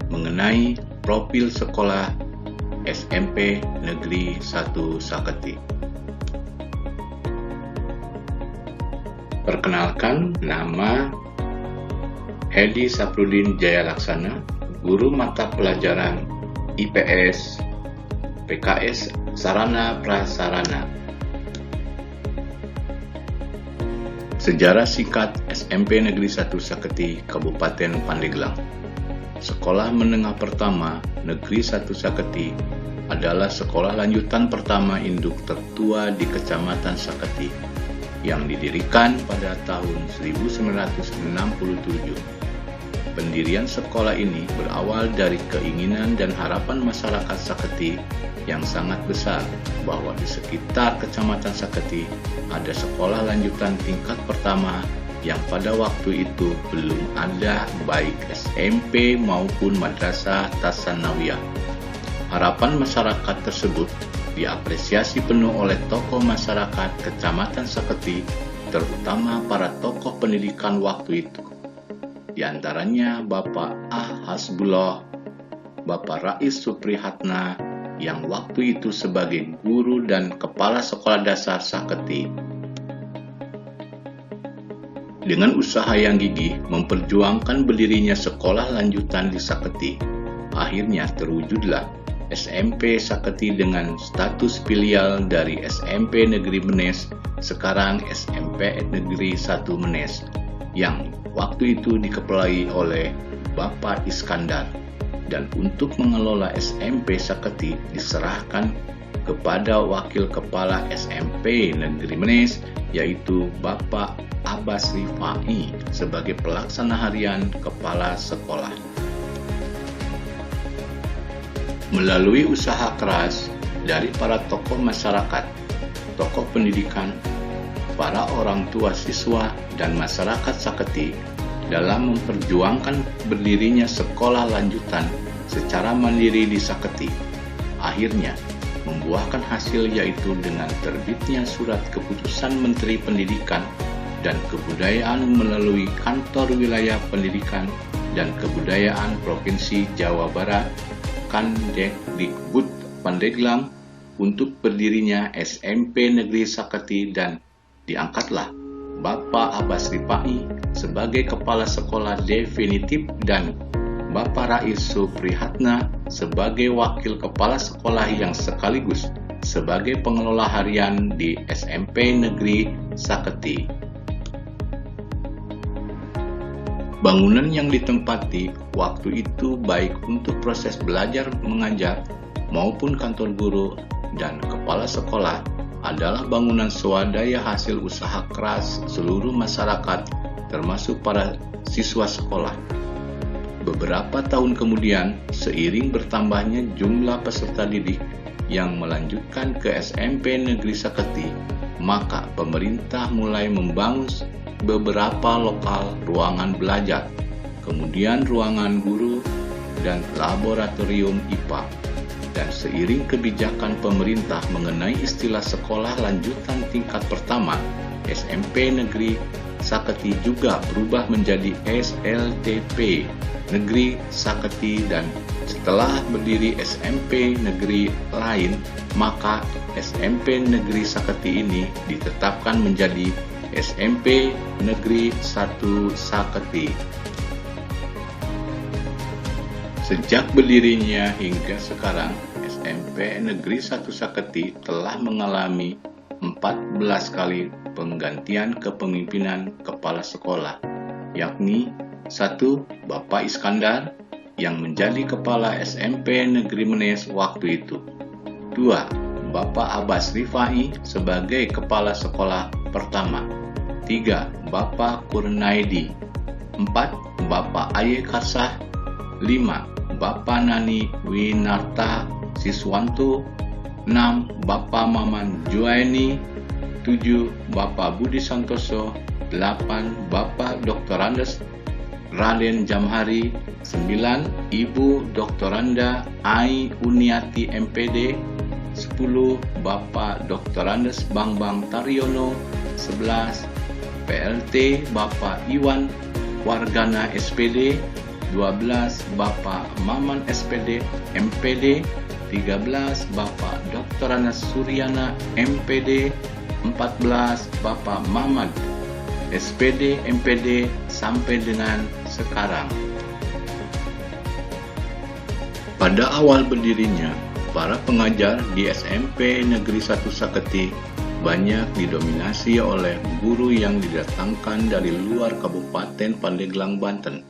mengenai profil sekolah SMP Negeri 1 Saketi. Perkenalkan, nama Hedi Saprudin Jaya Laksana, guru mata pelajaran IPS PKS Sarana Prasarana. Sejarah singkat SMP Negeri 1 Saketi, Kabupaten Pandeglang. Sekolah menengah pertama Negeri 1 Saketi adalah sekolah lanjutan pertama induk tertua di Kecamatan Saketi yang didirikan pada tahun 1967. Pendirian sekolah ini berawal dari keinginan dan harapan masyarakat Saketi yang sangat besar bahwa di sekitar Kecamatan Saketi ada sekolah lanjutan tingkat pertama yang pada waktu itu belum ada baik SMP maupun Madrasah Tsanawiyah. Harapan masyarakat tersebut diapresiasi penuh oleh tokoh masyarakat Kecamatan Saketi, terutama para tokoh pendidikan waktu itu. Di antaranya Bapak Hasbullah, Bapak Rais Suprihatna, yang waktu itu sebagai guru dan kepala sekolah dasar Saketi. Dengan usaha yang gigih memperjuangkan berdirinya sekolah lanjutan di Saketi, akhirnya terwujudlah SMP Saketi dengan status filial dari SMP Negeri Menes, sekarang SMP Negeri 1 Menes, yang waktu itu dikepelai oleh Bapak Iskandar. Dan untuk mengelola SMP Saketi diserahkan kepada Wakil Kepala SMP Negeri Menes, yaitu Bapak Abbas Rifai sebagai pelaksana harian kepala sekolah. Melalui usaha keras dari para tokoh masyarakat, tokoh pendidikan, para orang tua siswa, dan masyarakat Saketi dalam memperjuangkan berdirinya sekolah lanjutan secara mandiri di Saketi, akhirnya membuahkan hasil, yaitu dengan terbitnya surat keputusan Menteri Pendidikan dan Kebudayaan melalui Kantor Wilayah Pendidikan dan Kebudayaan Provinsi Jawa Barat Kandekdikbud Pandeglang untuk berdirinya SMP Negeri Saketi, dan diangkatlah Bapak Abbas Rifai sebagai kepala sekolah definitif dan Bapak Rais Suprihatna sebagai wakil kepala sekolah yang sekaligus sebagai pengelola harian di SMP Negeri Saketi. Bangunan yang ditempati waktu itu baik untuk proses belajar mengajar maupun kantor guru dan kepala sekolah adalah bangunan swadaya hasil usaha keras seluruh masyarakat, termasuk para siswa sekolah. Beberapa tahun kemudian, seiring bertambahnya jumlah peserta didik yang melanjutkan ke SMP Negeri Saketi, maka pemerintah mulai membangun beberapa lokal ruangan belajar, kemudian ruangan guru dan laboratorium IPA. Dan seiring kebijakan pemerintah mengenai istilah sekolah lanjutan tingkat pertama, SMP Negeri Saketi juga berubah menjadi SLTP Negeri Saketi, dan setelah berdiri SMP negeri lain, maka SMP Negeri Saketi ini ditetapkan menjadi SMP Negeri 1 Saketi. Sejak berdirinya hingga sekarang, SMP Negeri 1 Saketi telah mengalami 14 kali penggantian kepemimpinan kepala sekolah, yakni 1. Bapak Iskandar yang menjadi kepala SMP Negeri Menes waktu itu. 2. Bapak Abbas Rifai sebagai kepala sekolah pertama. 3. Bapak Kurnaidi. 4. Bapak Aye Karsah. 5. Bapak Nani Winarta Siswanto. 6. Bapak Maman Juaini. 7. Bapak Budi Santoso. 8. Bapak Dr. Andes Raden Jamhari. 9. Ibu Dr. Anda Ai Uniati MPD. 10. Bapak Dr. Andes Bambang Taryono. 11. PLT Bapak Iwan Wargana SPD. 12 Bapak Maman SPD, MPD, 13 Bapak Dr. Anas Suryana, MPD, 14 Bapak Maman SPD, MPD sampai dengan sekarang. Pada awal berdirinya, para pengajar di SMP Negeri 1 Saketi banyak didominasi oleh guru yang didatangkan dari luar Kabupaten Pandeglang, Banten,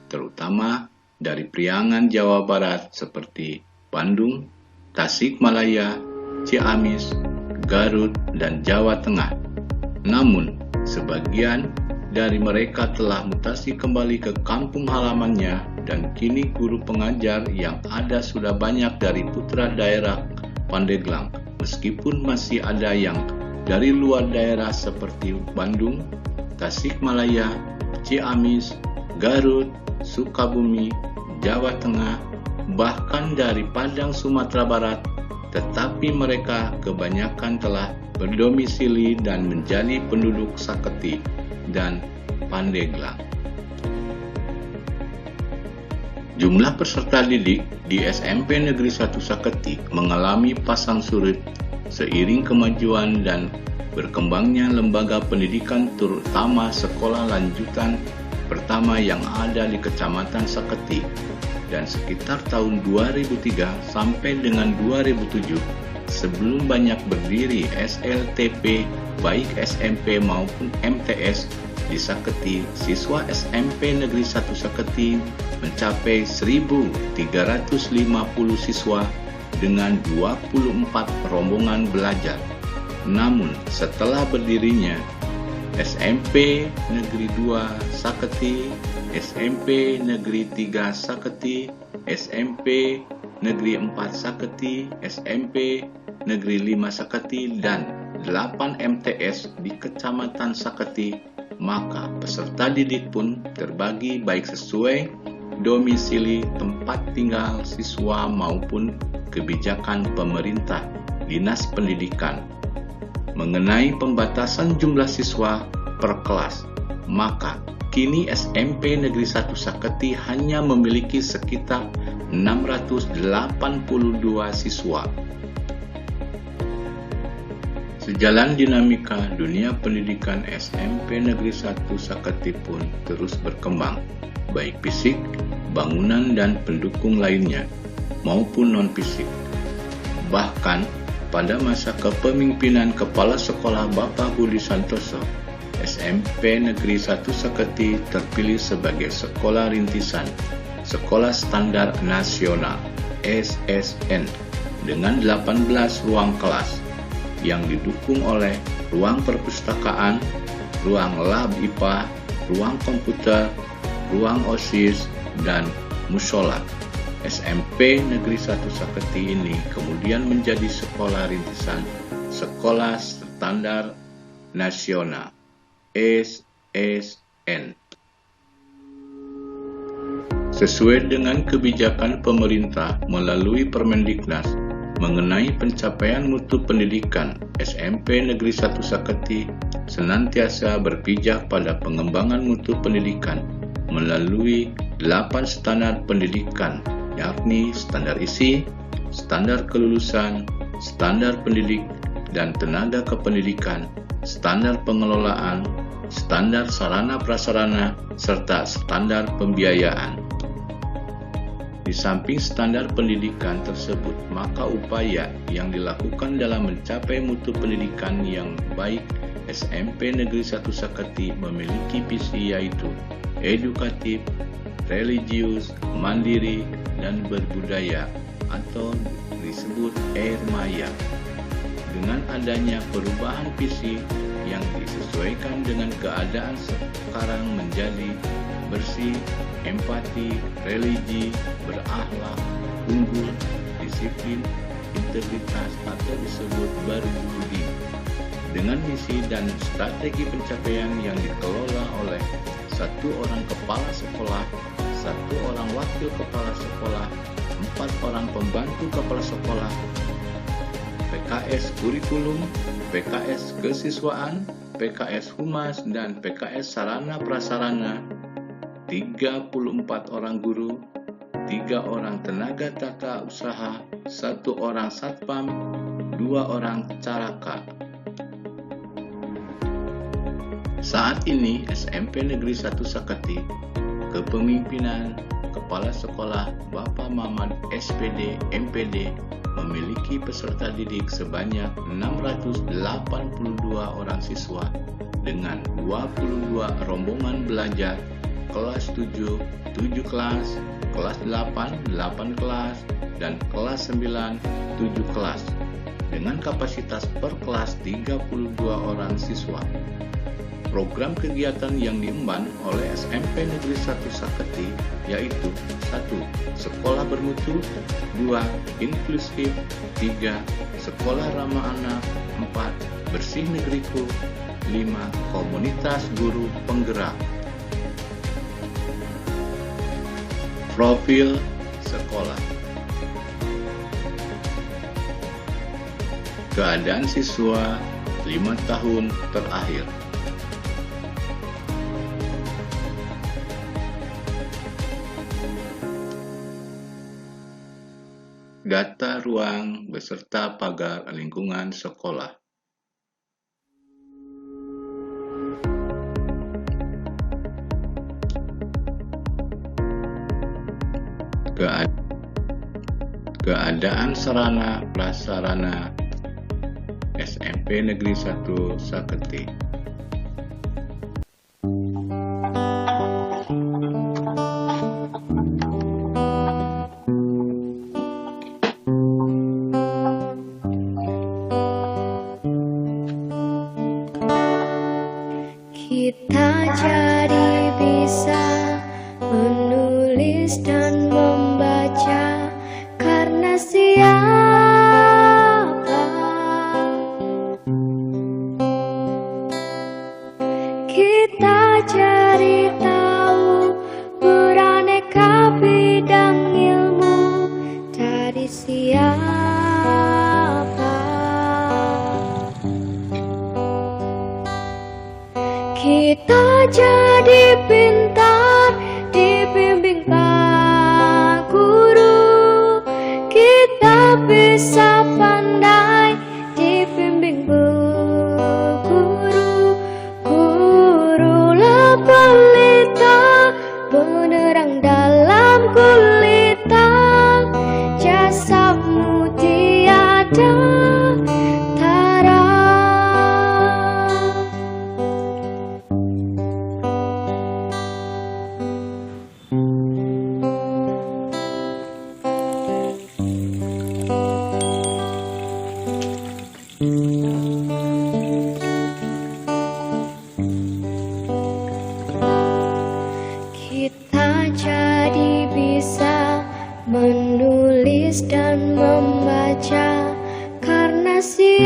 terutama dari Priangan, Jawa Barat seperti Bandung, Tasikmalaya, Ciamis, Garut, dan Jawa Tengah. Namun, sebagian dari mereka telah mutasi kembali ke kampung halamannya dan kini guru pengajar yang ada sudah banyak dari putra daerah Pandeglang, meskipun masih ada yang dari luar daerah seperti Bandung, Tasikmalaya, Ciamis, Garut, Sukabumi, Jawa Tengah, bahkan dari Padang, Sumatera Barat, tetapi mereka kebanyakan telah berdomisili dan menjadi penduduk Saketi dan Pandeglang. Jumlah peserta didik di SMP Negeri 1 Saketi mengalami pasang surut seiring kemajuan dan berkembangnya lembaga pendidikan, terutama sekolah lanjutan pertama yang ada di Kecamatan Saketi, dan sekitar tahun 2003 sampai dengan 2007 sebelum banyak berdiri SLTP baik SMP maupun MTS di Saketi, siswa SMP Negeri 1 Saketi mencapai 1.350 siswa dengan 24 rombongan belajar. Namun setelah berdirinya SMP Negeri 2 Saketi, SMP Negeri 3 Saketi, SMP Negeri 4 Saketi, SMP Negeri 5 Saketi, dan 8 MTS di Kecamatan Saketi, maka peserta didik pun terbagi baik sesuai domisili tempat tinggal siswa maupun kebijakan pemerintah Dinas Pendidikan. Mengenai pembatasan jumlah siswa per kelas, maka kini SMP Negeri 1 Saketi hanya memiliki sekitar 682 siswa. Sejalan dinamika dunia pendidikan, SMP Negeri 1 Saketi pun terus berkembang, baik fisik, bangunan, dan pendukung lainnya, maupun non-fisik. Bahkan, pada masa kepemimpinan Kepala Sekolah Bapak Budi Santoso, SMP Negeri 1 Saketi terpilih sebagai Sekolah Rintisan, Sekolah Standar Nasional, SSN, dengan 18 ruang kelas, yang didukung oleh ruang perpustakaan, ruang lab IPA, ruang komputer, ruang OSIS, dan musola. SMP Negeri 1 Saketi ini kemudian menjadi sekolah rintisan Sekolah Standar Nasional, SSN. Sesuai dengan kebijakan pemerintah melalui Permendiknas mengenai pencapaian mutu pendidikan, SMP Negeri 1 Saketi senantiasa berpijak pada pengembangan mutu pendidikan melalui 8 standar pendidikan, yakni standar isi, standar kelulusan, standar pendidik dan tenaga kependidikan, standar pengelolaan, standar sarana prasarana, serta standar pembiayaan. Di samping standar pendidikan tersebut, maka upaya yang dilakukan dalam mencapai mutu pendidikan yang baik, SMP Negeri 1 Saketi memiliki visi yaitu edukatif, religius, mandiri, dan berbudaya atau disebut Ermaya. Dengan adanya perubahan visi yang disesuaikan dengan keadaan sekarang menjadi bersih, empati, religi, berakhlak, unggul, disiplin, integritas atau disebut berbudi. Dengan misi dan strategi pencapaian yang dikelola oleh 1 orang kepala sekolah, 1 orang wakil kepala sekolah, 4 orang pembantu kepala sekolah, PKS kurikulum, PKS kesiswaan, PKS humas, dan PKS sarana prasarana, 34 orang guru, 3 orang tenaga tata usaha, 1 orang satpam, 2 orang caraka. Saat ini SMP Negeri 1 Saketi, kepemimpinan Kepala Sekolah Bapak Mamat SPD MPD memiliki peserta didik sebanyak 682 orang siswa dengan 22 rombongan belajar, kelas 7, 7 kelas, kelas 8, 8 kelas, dan kelas 9, 7 kelas, dengan kapasitas per kelas 32 orang siswa. Program kegiatan yang diemban oleh SMP Negeri 1 Saketi yaitu 1. Sekolah bermutu, 2. Inklusif, 3. Sekolah ramah anak, 4. Bersih negeriku, 5. Komunitas guru penggerak. Profil sekolah. Keadaan siswa 5 tahun terakhir. Data ruang beserta pagar lingkungan sekolah. Keadaan sarana prasarana SMP Negeri 1 Saketi. Kita jadi bisa menulis dan membaca karena siapa? Kita jadi tahu beraneka bidang ilmu dari siapa? Kita jadi pintar dibimbing Pak Guru. Kita bisa pandai dibimbing Bu Guru. Gurulah pelita penerang dalam gulita. Jasamu tiada tara. Kita jadi bisa menulis dan membaca karena siapa?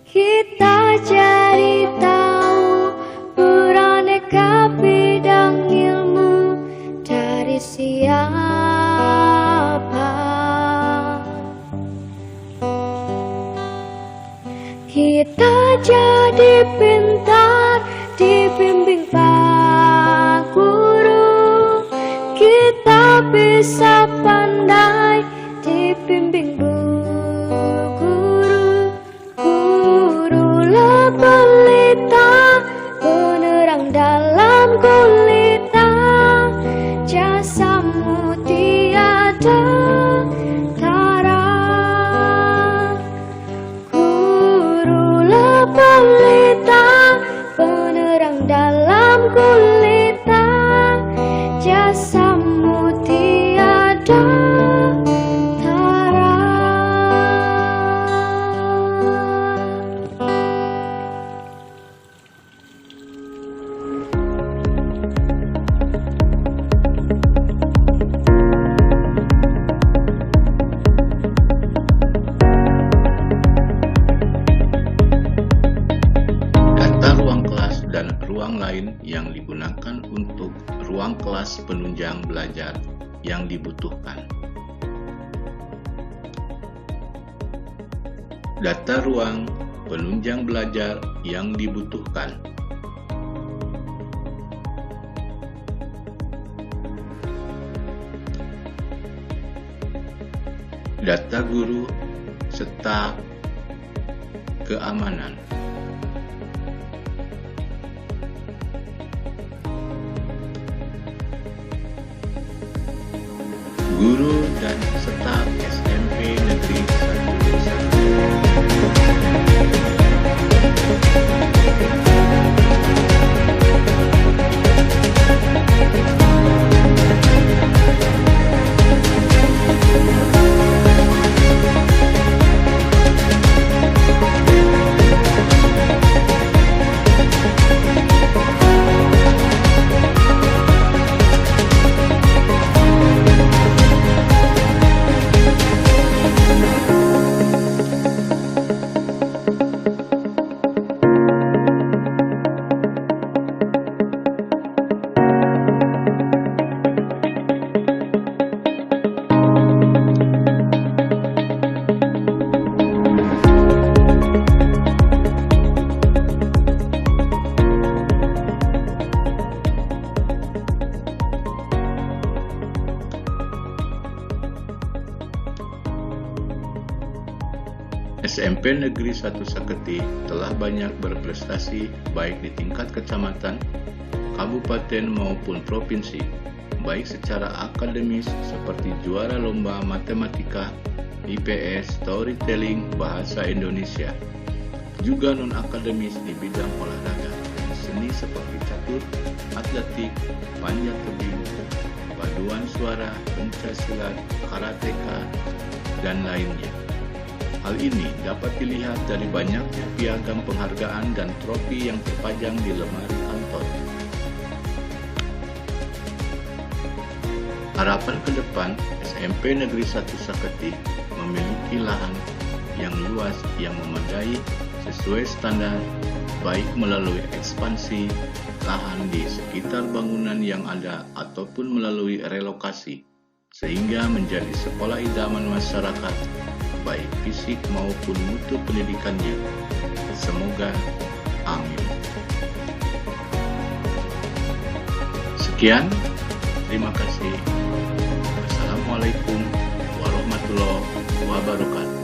Kita jadi tahu beraneka bidang ilmu dari siapa? Kita jadi pintar dibimbing Pak Guru. Kita bisa pandai dibimbing Bu Guru. Gurulah pelita penerang dalam gulita. Jasamu tiada tara. Pelita penerang dalam gulita. Jasamu tiada tara. Ruang lain yang digunakan untuk ruang kelas penunjang belajar yang dibutuhkan. Data ruang penunjang belajar yang dibutuhkan. Data guru serta keamanan. Guru dan staf SMP Negeri 1. SMP Negeri 1 Saketi telah banyak berprestasi baik di tingkat kecamatan, kabupaten maupun provinsi, baik secara akademis seperti juara lomba matematika, IPS, storytelling, bahasa Indonesia, juga non-akademis di bidang olahraga, seni seperti catur, atletik, panjat tebing, paduan suara, pencaksilat, karateka, dan lainnya. Hal ini dapat dilihat dari banyaknya piagam penghargaan dan trofi yang terpajang di lemari kantor. Harapan ke depan, SMP Negeri 1 Saketi memiliki lahan yang luas yang memadai sesuai standar, baik melalui ekspansi lahan di sekitar bangunan yang ada ataupun melalui relokasi, sehingga menjadi sekolah idaman masyarakat, baik fisik maupun mutu pendidikannya. Semoga amin. Sekian, terima kasih. Wassalamualaikum warahmatullahi wabarakatuh.